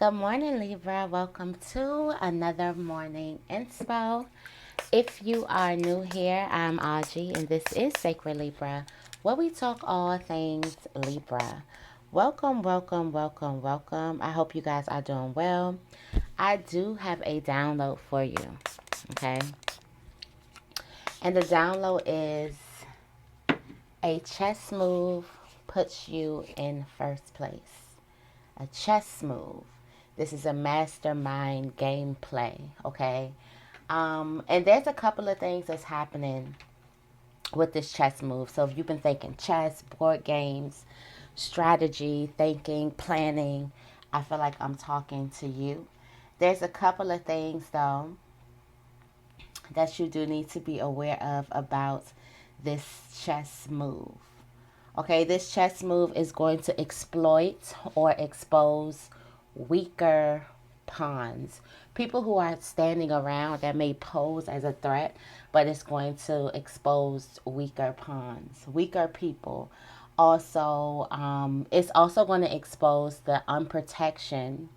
Good morning, Libra. Welcome to another morning inspo. If you are new here, I'm Audrey, and this is Sacred Libra, where we talk all things Libra. Welcome, welcome, welcome, welcome. I hope you guys are doing well. I do have a download for you, okay? And the download is a chess move puts you in first place. A chess move. This is a mastermind gameplay, okay? And there's a couple of things that's happening with this chess move. So if you've been thinking chess, board games, strategy, thinking, planning, I feel like I'm talking to you. There's a couple of things though that you do need to be aware of about this chess move. Okay, this chess move is going to exploit or expose weaker pawns. People who are standing around that may pose as a threat, but it's going to expose weaker pawns, weaker people. Also, it's also going to expose the unprotection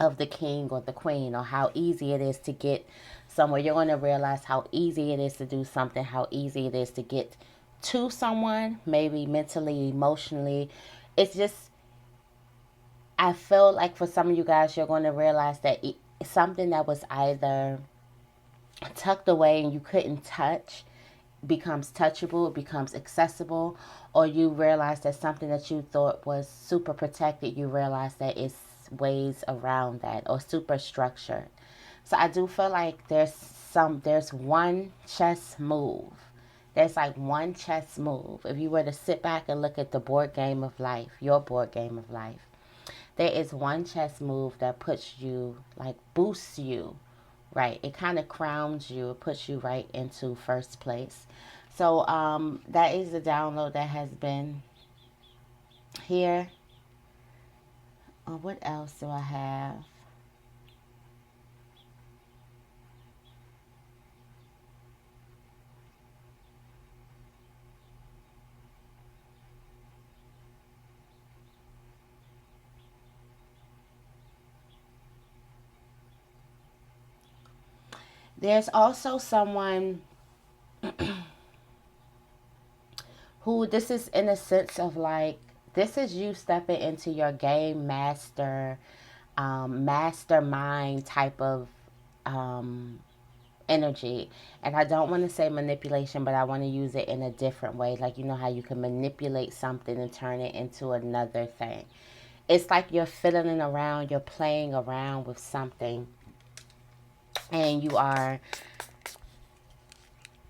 of the king or the queen, or how easy it is to get somewhere. You're going to realize how easy it is to do something, how easy it is to get to someone, maybe mentally, emotionally. It's just, I feel like for some of you guys, you're going to realize that something that was either tucked away and you couldn't touch becomes touchable, it becomes accessible, or you realize that something that you thought was super protected, you realize that it's ways around that, or super structured. So I do feel like there's one chess move. There's like one chess move. If you were to sit back and look at the board game of life, your board game of life, there is one chess move that puts you, like boosts you, right? It kind of crowns you, it puts you right into first place. So that is the download that has been here. What else do I have? There's also someone who, this is in a sense of like, this is you stepping into your game master, mastermind type of um, energy. And I don't want to say manipulation, but I want to use it in a different way. Like, you know how you can manipulate something and turn it into another thing. It's like you're fiddling around, you're playing around with something, and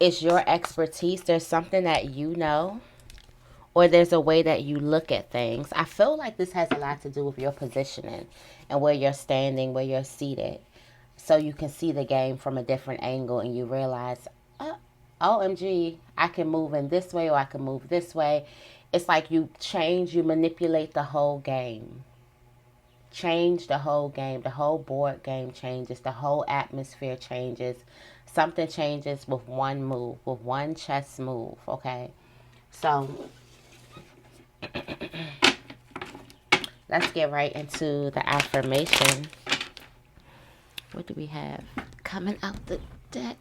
it's your expertise. There's something that you know, or there's a way that you look at things. I feel like this has a lot to do with your positioning and where you're standing, where you're seated. So you can see the game from a different angle and you realize, OMG, I can move in this way or I can move this way. It's like you manipulate the whole game. Change the whole game. The whole board game changes. The whole atmosphere changes. Something changes with one move, with one chess move, okay? So let's get right into the affirmation. What do we have coming out the deck?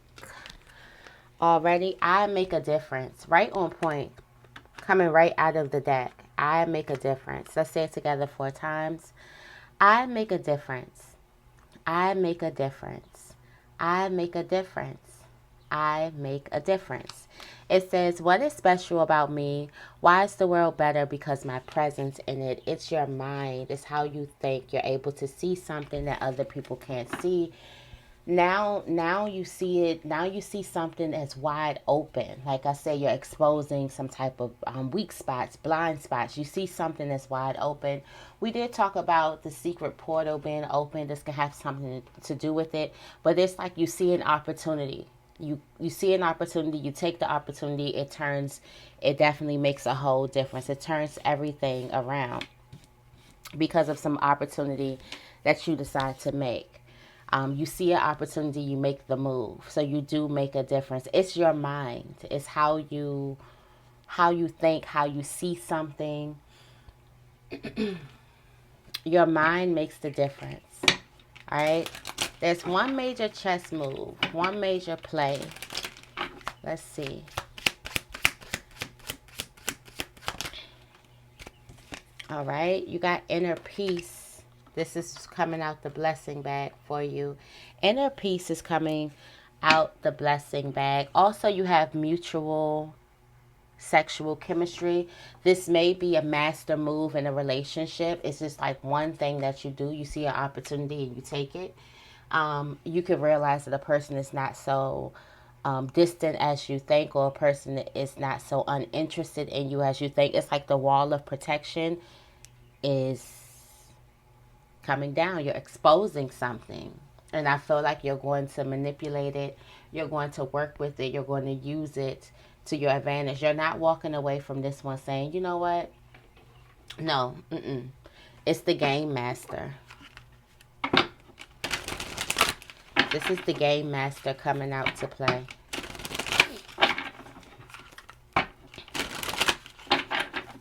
Already, I make a difference. Right on point. Coming right out of the deck. I make a difference. Let's say it together 4 times. I make a difference. I make a difference. I make a difference. I make a difference. It says, what is special about me? Why is the world better? Because my presence in it. It's your mind. It's how you think. You're able to see something that other people can't see. Now you see it. Now you see something that's wide open. Like I say, you're exposing some type of weak spots, blind spots. You see something that's wide open. We did talk about the secret portal being open. This can have something to do with it, but it's like you see an opportunity. You see an opportunity. You take the opportunity. It definitely makes a whole difference. It turns everything around because of some opportunity that you decide to make. You see an opportunity, you make the move. So you do make a difference. It's your mind. It's how you think, how you see something. Your mind makes the difference. All right. There's one major chess move, one major play. Let's see. All right. You got inner peace. This is coming out the blessing bag for you. Inner peace is coming out the blessing bag. Also, you have mutual sexual chemistry. This may be a master move in a relationship. It's just like one thing that you do. You see an opportunity and you take it. You can realize that a person is not so distant as you think, or a person is not so uninterested in you as you think. It's like the wall of protection is coming down. You're exposing something. And I feel like you're going to manipulate it. You're going to work with it. You're going to use it to your advantage. You're not walking away from this one saying, you know what? No, it's the game master. This is the game master coming out to play.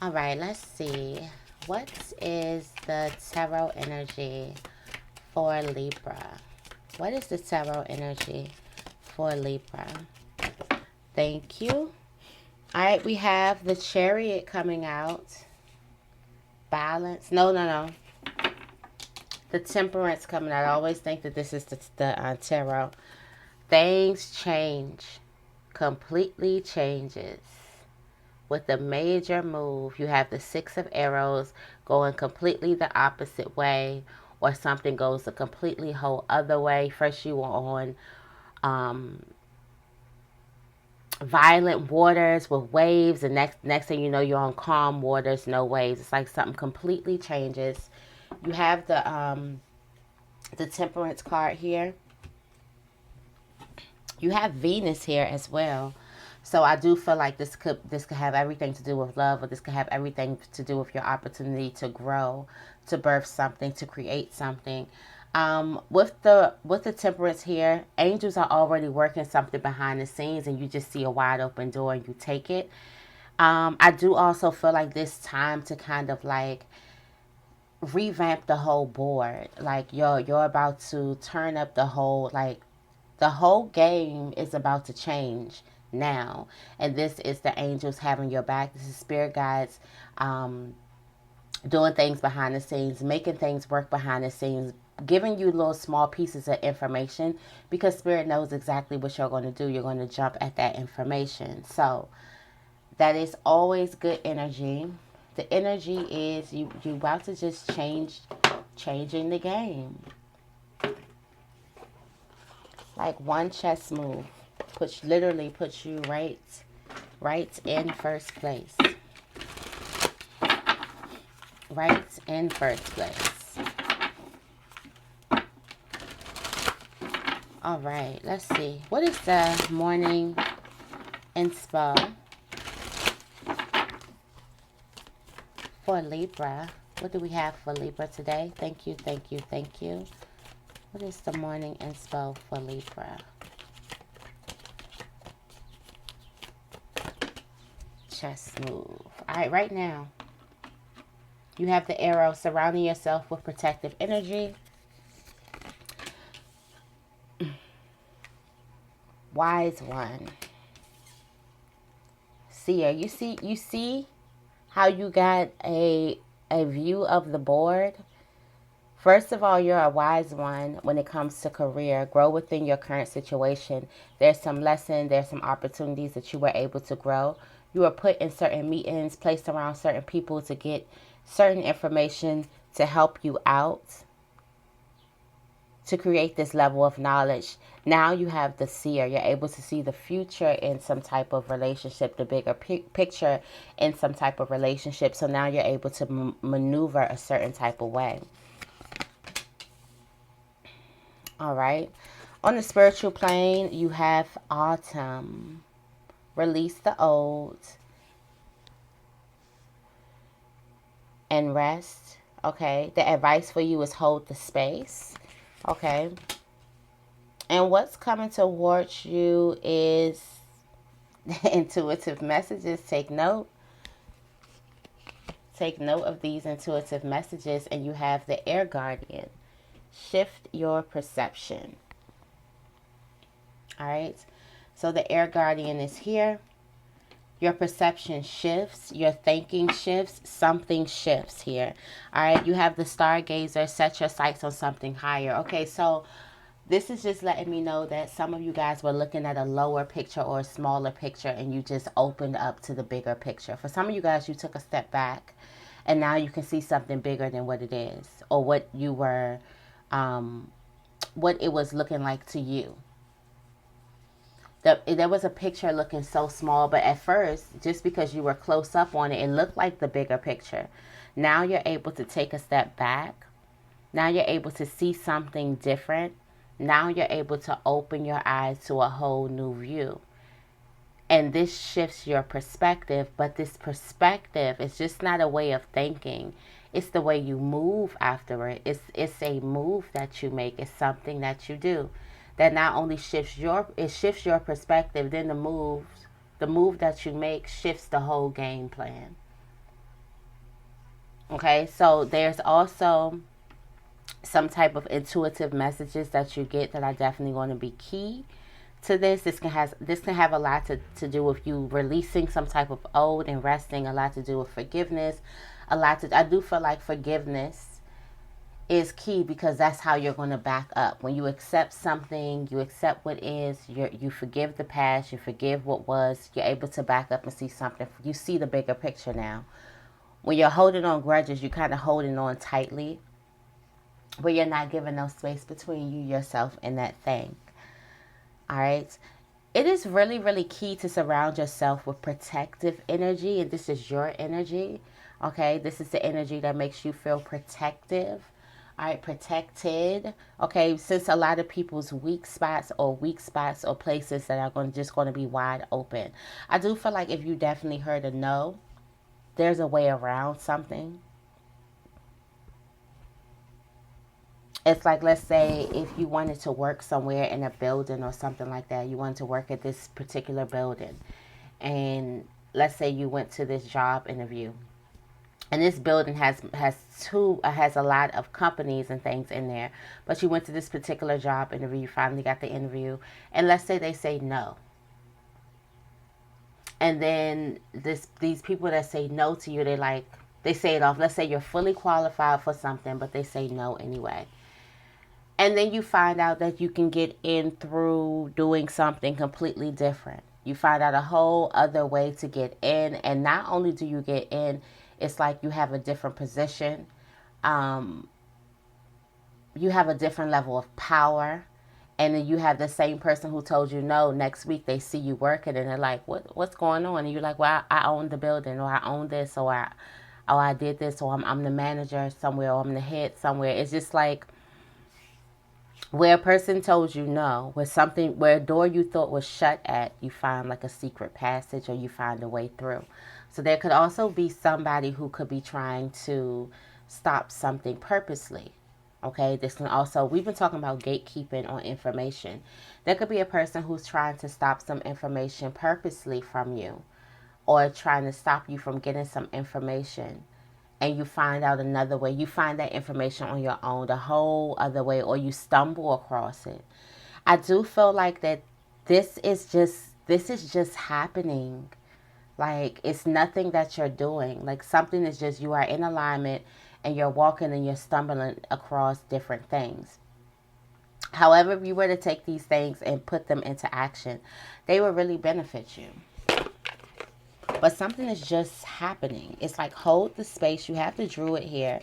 All right, let's see. What is the tarot energy for Libra? What is the tarot energy for Libra? Thank you. All right, we have the Chariot coming out. Balance. No. The Temperance coming out. I always think that this is the tarot. Things change. Completely changes. With a major move, you have the Six of Arrows going completely the opposite way, or something goes a completely whole other way. First you were on violent waters with waves, and next thing you know, you're on calm waters, no waves. It's like something completely changes. You have the Temperance card here. You have Venus here as well. So I do feel like this could have everything to do with love, or this could have everything to do with your opportunity to grow, to birth something, to create something. With the Temperance here, angels are already working something behind the scenes, and you just see a wide open door and you take it. I do also feel like this time to kind of like revamp the whole board. Like you're about to turn up the whole game is about to change now. And this is the angels having your back. This is spirit guides doing things behind the scenes, making things work behind the scenes, giving you little small pieces of information, because spirit knows exactly what you're going to do. You're going to jump at that information. So that is always good energy. The energy is you about to just changing the game. Like one chess move, literally puts you right in first place. Right in first place. All right, let's see. What is the morning inspo for Libra? What do we have for Libra today? Thank you. What is the morning inspo for Libra? Chess move. All right, right now, you have the arrow, surrounding yourself with protective energy. Wise one. Seer. You see how you got a view of the board? First of all, you're a wise one when it comes to career. Grow within your current situation. There's some lesson, there's some opportunities that you were able to grow. You were put in certain meetings, placed around certain people to get certain information to help you out, to create this level of knowledge. Now you have the seer. You're able to see the future in some type of relationship, the bigger picture in some type of relationship. So now you're able to maneuver a certain type of way. All right. On the spiritual plane, you have autumn. Release the old and rest. Okay. The advice for you is hold the space. Okay. And what's coming towards you is intuitive messages. Take note. Take note of these intuitive messages. And you have the air guardian. Shift your perception. All right. So the air guardian is here. Your perception shifts, your thinking shifts, something shifts here. All right, you have the stargazer, set your sights on something higher. Okay, so this is just letting me know that some of you guys were looking at a lower picture or a smaller picture and you just opened up to the bigger picture. For some of you guys, you took a step back and now you can see something bigger than what it is, or what you were, what it was looking like to you. There was a picture looking so small, but at first, just because you were close up on it, it looked like the bigger picture. Now you're able to take a step back. Now you're able to see something different. Now you're able to open your eyes to a whole new view. And this shifts your perspective, but this perspective is just not a way of thinking. It's the way you move after it. It's a move that you make. It's something that you do that not only shifts your perspective, then the move that you make shifts the whole game plan. Okay, so there's also some type of intuitive messages that you get that are definitely going to be key to this. This can have a lot to do with you releasing some type of old and resting, a lot to do with forgiveness, I do feel like forgiveness is key, because that's how you're going to back up. When you accept something, you accept what is, you forgive the past, you forgive what was, you're able to back up and see something. You see the bigger picture now. When you're holding on grudges, you're kind of holding on tightly, but you're not giving no space between you, yourself, and that thing. All right. It is really, really key to surround yourself with protective energy, and this is your energy. Okay, this is the energy that makes you feel protective. All right, protected. Okay, since a lot of people's weak spots or places that are going to be wide open. I do feel like if you definitely heard a no, there's a way around something. It's like, let's say if you wanted to work somewhere in a building or something like that, you wanted to work at this particular building, and let's say you went to this job interview, and this building has a lot of companies and things in there, but you went to this particular job interview, you finally got the interview, and let's say they say no. And then these people that say no to you, they say it off. Let's say you're fully qualified for something, but they say no anyway. And then you find out that you can get in through doing something completely different. You find out a whole other way to get in. And not only do you get in, it's like you have a different position. You have a different level of power. And then you have the same person who told you no, next week they see you working and they're like, what's going on? And you're like, well, I own the building, or I own this, or I did this, or I'm the manager somewhere, or I'm the head somewhere. It's just like, where a person told you no, where a door you thought was shut at, you find like a secret passage, or you find a way through. So there could also be somebody who could be trying to stop something purposely. Okay, we've been talking about gatekeeping on information. There could be a person who's trying to stop some information purposely from you, or trying to stop you from getting some information, and you find out another way. You find that information on your own, the whole other way, or you stumble across it. I do feel like that this is just happening. Like, it's nothing that you're doing. Like, something is just, you are in alignment and you're walking and you're stumbling across different things. However, if you were to take these things and put them into action, they will really benefit you. But something is just happening. It's like, hold the space. You have the druid here.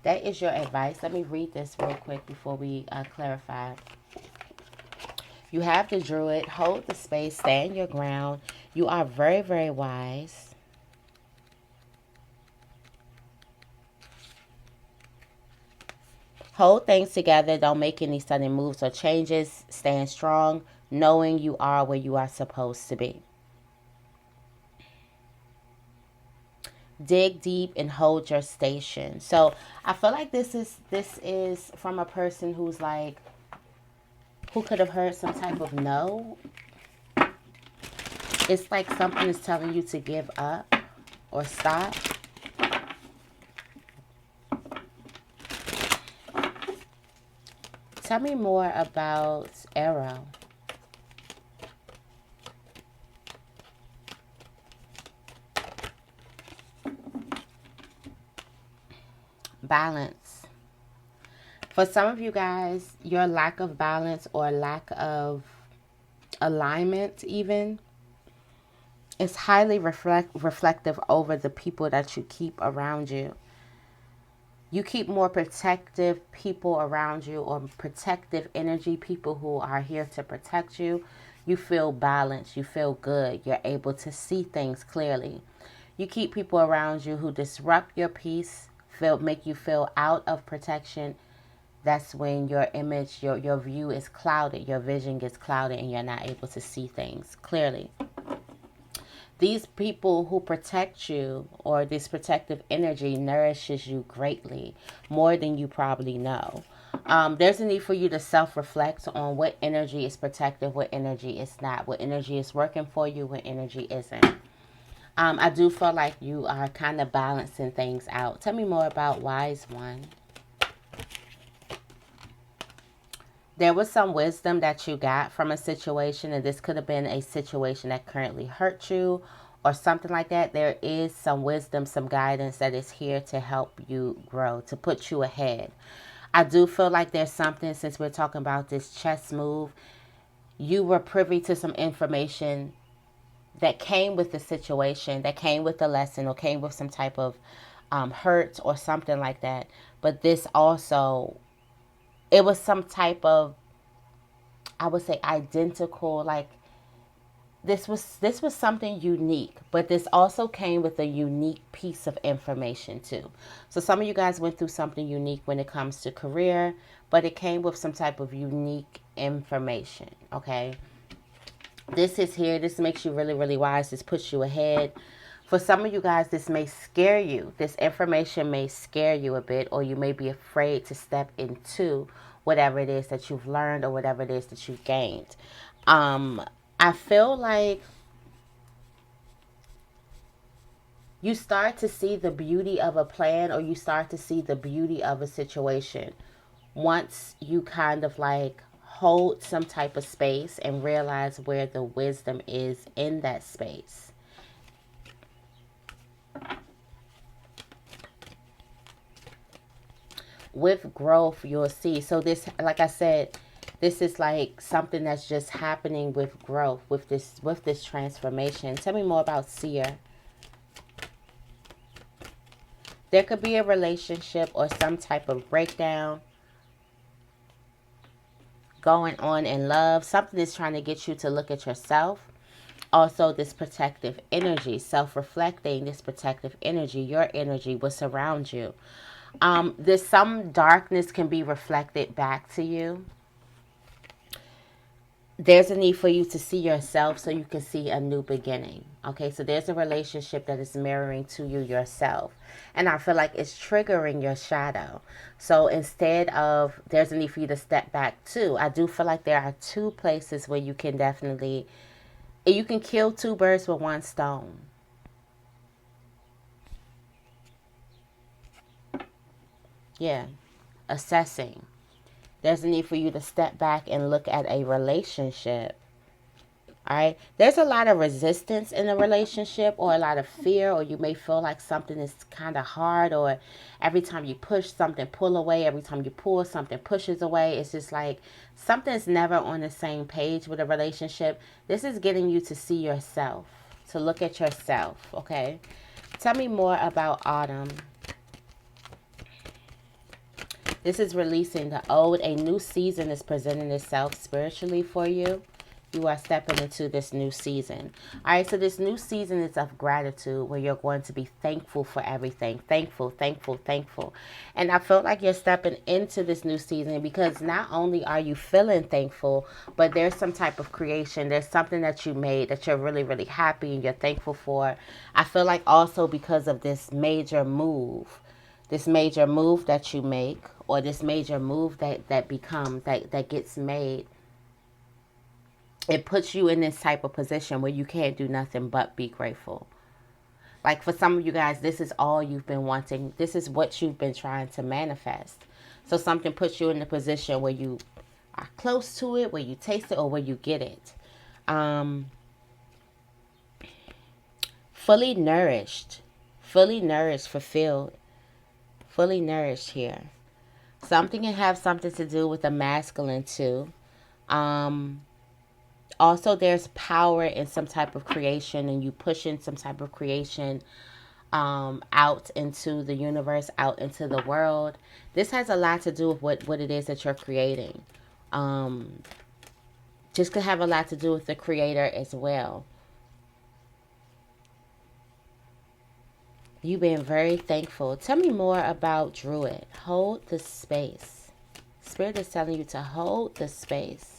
That is your advice. Let me read this real quick before we clarify. You have the druid. Hold the space. Stand your ground. You are very, very wise. Hold things together. Don't make any sudden moves or changes. Stand strong, knowing you are where you are supposed to be. Dig deep and hold your station. So I feel like this is from a person who could have heard some type of no. It's like something is telling you to give up or stop. Tell me more about Arrow. Balance. For some of you guys, your lack of balance or lack of alignment even is highly reflective over the people that you keep around you. You keep more protective people around you, or protective energy, people who are here to protect you. You feel balanced. You feel good. You're able to see things clearly. You keep people around you who disrupt your peace, make you feel out of protection. That's when your image, your view is clouded. Your vision gets clouded and you're not able to see things clearly. These people who protect you, or this protective energy, nourishes you greatly, more than you probably know. There's a need for you to self-reflect on what energy is protective, what energy is not, what energy is working for you, what energy isn't. I do feel like you are kind of balancing things out. Tell me more about Wise One. There was some wisdom that you got from a situation, and this could have been a situation that currently hurt you or something like that. There is some wisdom, some guidance that is here to help you grow, to put you ahead. I do feel like there's something, since we're talking about this chess move, you were privy to some information that came with the situation, that came with the lesson, or came with some type of hurt or something like that. But this also, it was some type of, I would say, identical, like this was something unique, but this also came with a unique piece of information too. So some of you guys went through something unique when it comes to career, but it came with some type of unique information. Okay, this is here. This makes you really, really wise. This puts you ahead. For some of you guys, this may scare you. This information may scare you a bit, or you may be afraid to step into whatever it is that you've learned, or whatever it is that you've gained. I feel like you start to see the beauty of a plan, or you start to see the beauty of a situation once you kind of like hold some type of space and realize where the wisdom is in that space. With growth, you'll see. So this, like I said, this is like something that's just happening with growth, with this transformation. Tell me more about Seer. There could be a relationship or some type of breakdown going on in love. Something is trying to get you to look at yourself. Also, this protective energy, self-reflecting, this protective energy, your energy will surround you. There's some darkness can be reflected back to you. There's a need for you to see yourself so you can see a new beginning. Okay, so there's a relationship that is mirroring to you yourself. And I feel like it's triggering your shadow. So instead of, there's a need for you to step back too. I do feel like there are two places where you can definitely, you can kill two birds with one stone. Yeah, assessing. There's a need for you to step back and look at a relationship. All right. There's a lot of resistance in a relationship, or a lot of fear, or you may feel like something is kind of hard, or every time you push something, pull away. Every time you pull something, pushes away. It's just like something's never on the same page with a relationship. This is getting you to see yourself, to look at yourself. Okay. Tell me more about Autumn. This is releasing the old. A new season is presenting itself spiritually for you. You are stepping into this new season. All right, so this new season is of gratitude, where you're going to be thankful for everything. Thankful, thankful, thankful. And I feel like you're stepping into this new season because not only are you feeling thankful, but there's some type of creation. There's something that you made that you're really, really happy and you're thankful for. I feel like also because of this major move. This major move that you make, or this major move that gets made, it puts you in this type of position where you can't do nothing but be grateful. Like for some of you guys, this is all you've been wanting. This is what you've been trying to manifest. So something puts you in a position where you are close to it, where you taste it, or where you get it. Um, fully nourished, fulfilled, fully nourished here. Something can have something to do with the masculine too. Um, Also, there's power in some type of creation, and you pushing some type of creation out into the universe, out into the world. This has a lot to do with what it is that you're creating. Um, just could have a lot to do with the creator as well. You being very thankful. Tell me more about Druid. Hold the space. Spirit is telling you to hold the space.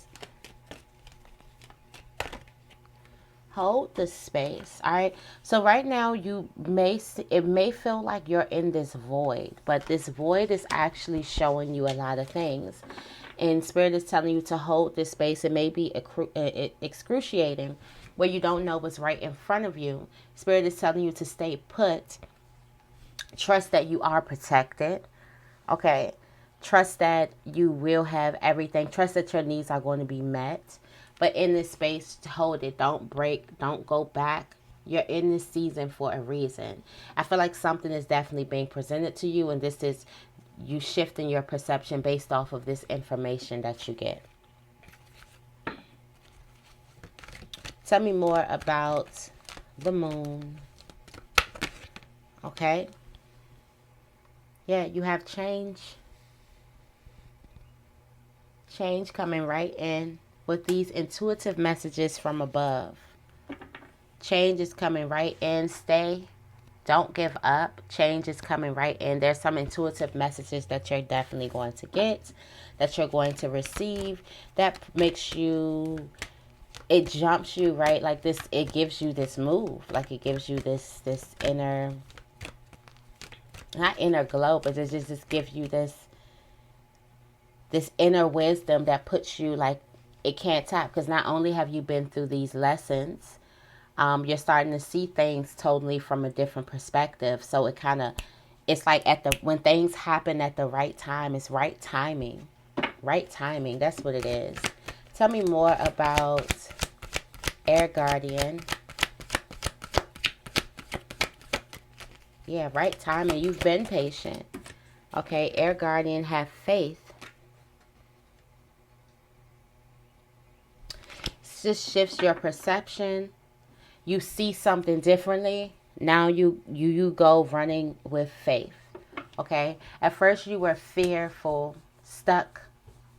Hold the space. All right. So right now it may feel like you're in this void, but this void is actually showing you a lot of things. And Spirit is telling you to hold this space. It may be excruciating, where you don't know what's right in front of you. Spirit is telling you to stay put. Trust that you are protected. Okay. Trust that you will have everything. Trust that your needs are going to be met. But in this space, hold it. Don't break. Don't go back. You're in this season for a reason. I feel like something is definitely being presented to you, and this is you shifting your perception based off of this information that you get. Tell me more about the moon. Okay. Yeah, you have change. Change coming right in with these intuitive messages from above. Change is coming right in. Stay. Don't give up. Change is coming right in. There's some intuitive messages that you're definitely going to get, that you're going to receive, that makes you, it jumps you, right? Like this, it gives you this move. Like it gives you this inner, not inner glow, but it just gives you this inner wisdom that puts you like, it can't tap. Because not only have you been through these lessons, you're starting to see things totally from a different perspective. So it kind of, it's like when things happen at the right time, it's right timing. Right timing, that's what it is. Tell me more about Air Guardian. Yeah, right timing. You've been patient. Okay, Air Guardian, have faith. It just shifts your perception. You see something differently. Now you go running with faith. Okay? At first you were fearful, stuck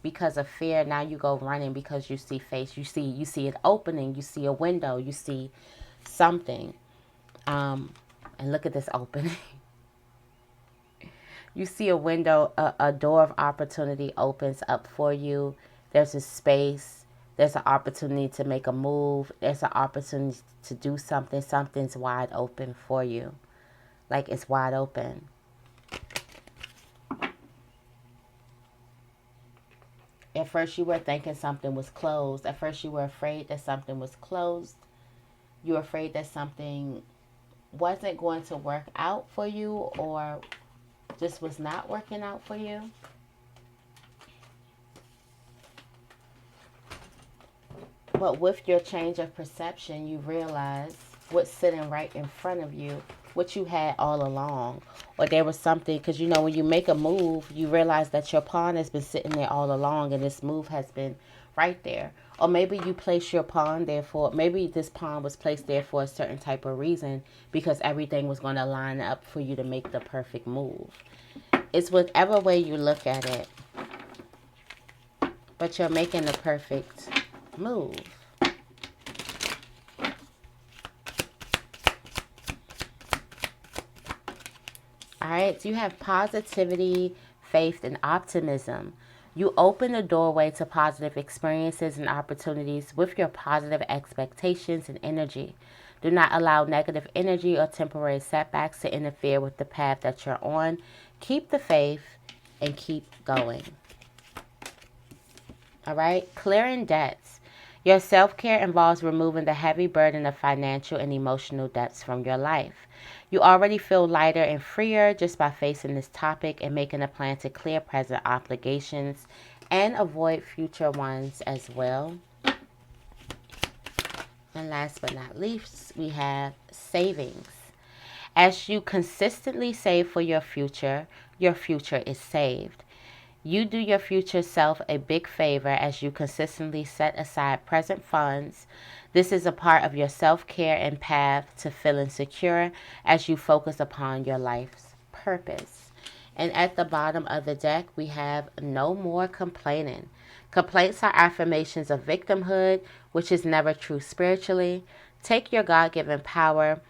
because of fear. Now you go running because you see faith. You see an opening, you see a window, you see something. And look at this opening. You see a window, a door of opportunity opens up for you. There's a space. There's an opportunity to make a move. There's an opportunity to do something. Something's wide open for you. Like it's wide open. At first you were thinking something was closed. At first you were afraid that something was closed. You were afraid that something wasn't going to work out for you, or just was not working out for you. But with your change of perception, you realize what's sitting right in front of you, what you had all along. Or there was something, because you know when you make a move, you realize that your pawn has been sitting there all along, and this move has been right there. Or maybe you place your pawn there maybe this pawn was placed there for a certain type of reason, because everything was going to line up for you to make the perfect move. It's whichever way you look at it. But you're making the perfect move. All right, so you have positivity, faith, and optimism. You open the doorway to positive experiences and opportunities with your positive expectations and energy. Do not allow negative energy or temporary setbacks to interfere with the path that you're on. Keep the faith and keep going. All right, clearing debts. Your self-care involves removing the heavy burden of financial and emotional debts from your life. You already feel lighter and freer just by facing this topic and making a plan to clear present obligations and avoid future ones as well. And last but not least, we have savings. As you consistently save for your future is saved. You do your future self a big favor as you consistently set aside present funds. This is a part of your self-care and path to feeling secure as you focus upon your life's purpose. And at the bottom of the deck, we have no more complaining. Complaints are affirmations of victimhood, which is never true spiritually. Take your God-given power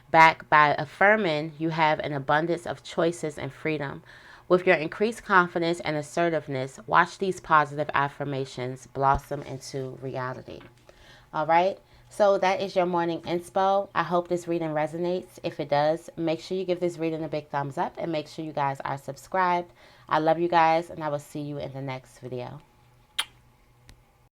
back by affirming you have an abundance of choices and freedom. With your increased confidence and assertiveness, watch these positive affirmations blossom into reality. All right, so that is your morning inspo. I hope this reading resonates. If it does, make sure you give this reading a big thumbs up and make sure you guys are subscribed. I love you guys, and I will see you in the next video.